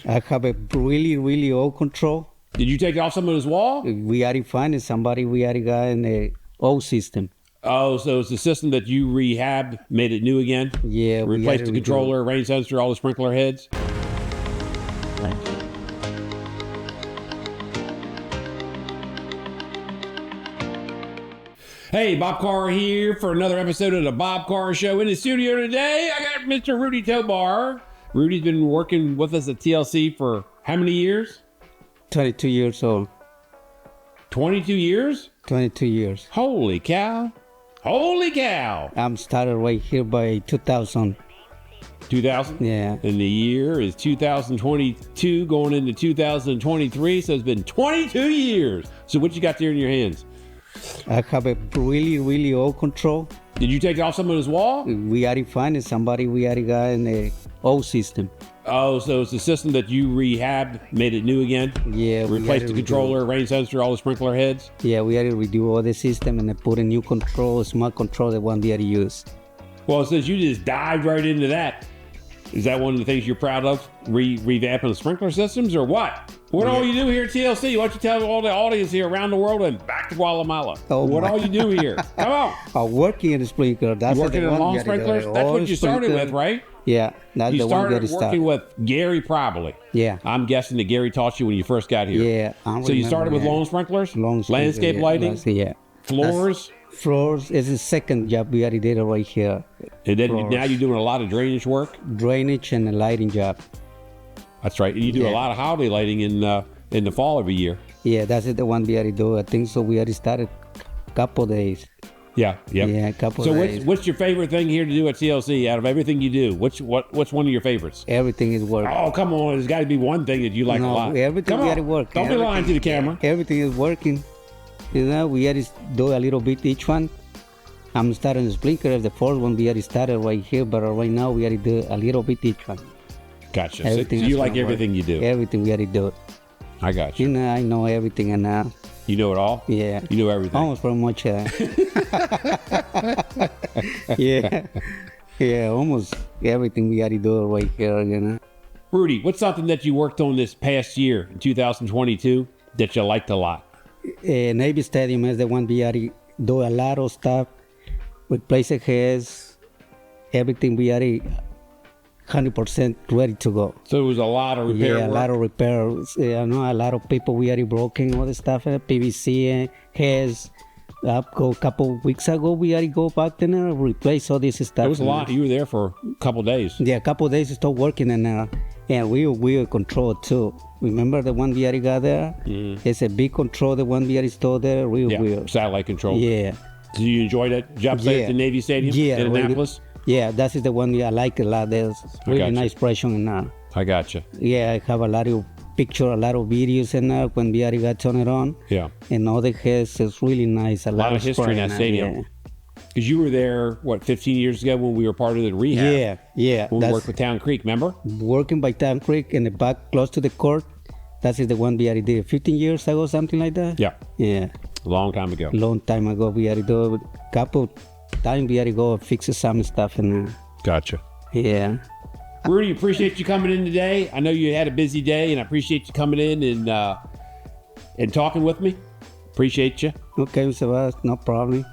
I have a really, really old control. Did you take off some of his wall? We already finding somebody. We already got in the old system. Oh, so it's the system that you rehabbed, made it new again? Yeah. Replaced the controller, rain sensor, all the sprinkler heads? Hey, Bob Carr here for another episode of the Bob Carr Show. In the studio today, I got Mr. Rudy Tobar. Rudy's been working with us at TLC for how many years? 22 years old. 22 years? 22 years. Holy cow. Holy cow. I'm started right here by 2000. 2000? Yeah. And the year is 2022 going into 2023. So it's been 22 years. So what you got there in your hands? I have a really, really old control. Did you take off some of his wall? We already finding somebody. We already got in the old system. Oh, so it's the system that you rehabbed, made it new again? Yeah. Replaced the controller, rain sensor, all the sprinkler heads? Yeah, we already redo all the system and I put a new control, smart control, the one we already use. Well, since you just dived right into that, is that one of the things you're proud of? Revamping the sprinkler systems or what? What all you do here at TLC? Why don't you tell all the audience here around the world and back to Guatemala? What all you do here? Come on. I'm working in the sprinkler. That's working in lawn sprinklers? That's what you started with, right? Yeah, that's the one that you started working with Gary probably. Yeah. I'm guessing that Gary taught you when you first got here. Yeah. So you started with lawn sprinklers? Landscape lighting? Yeah. Floors? Floors is the second job we already did it right here. And then now you're doing a lot of drainage work? Drainage and a lighting job. That's right. And you do a lot of holiday lighting in the fall every year. Yeah, that's the one we already do. I think so. We already started a couple days. Yeah. Yeah, a couple days. So what's your favorite thing here to do at TLC out of everything you do? What's one of your favorites? Everything is working. Oh, come on. There's got to be one thing that you like a lot. Everything we already work. Don't be lying to the camera. Everything is working. You know, we already do a little bit each one. I'm starting the sprinkler. The first one we already started right here, but right now we already do a little bit each one. Gotcha. So you like everything you do? Everything we already do. I got you. You know, I know everything and now. You know it all? Yeah. You know everything? Almost pretty much. Yeah. Yeah, almost everything we already do right here, you know. Rudy, what's something that you worked on this past year, in 2022, that you liked a lot? Navy Stadium is the one we already do a lot of stuff. With place heads, everything we already 100% ready to go. So it was a lot of repair work? A lot of repairs. I know a lot of people we already broken all the stuff, PVC heads. A couple weeks ago, we already go back there and replace all this stuff. It was a lot. You were there for a couple days. Yeah, a couple days to start working and we control too. Remember the one we already got there? It's a big control, the one we already stored there. Real. Satellite control. Yeah. Did you enjoy that job site at the Navy Stadium in Annapolis? Yeah, that is the one I like a lot. There's really nice pressure in there. I got you. Yeah, I have a lot of pictures, a lot of videos in there when we already got turned it on. Yeah. And all the heads is really nice. A lot of history in that stadium. Because you were there, 15 years ago when we were part of the rehab? Yeah. When we worked with Town Creek, remember? Working by Town Creek in the back close to the court. That is the one we already did 15 years ago, something like that? Yeah. Yeah. A long time ago. Long time ago. We already do a couple times we already go fix some stuff in there. Gotcha. Yeah. Rudy, appreciate you coming in today. I know you had a busy day, and I appreciate you coming in and talking with me. Appreciate you. Okay, Mr. No problem.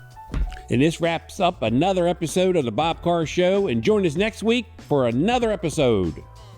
And this wraps up another episode of the Bob Carr Show. And join us next week for another episode.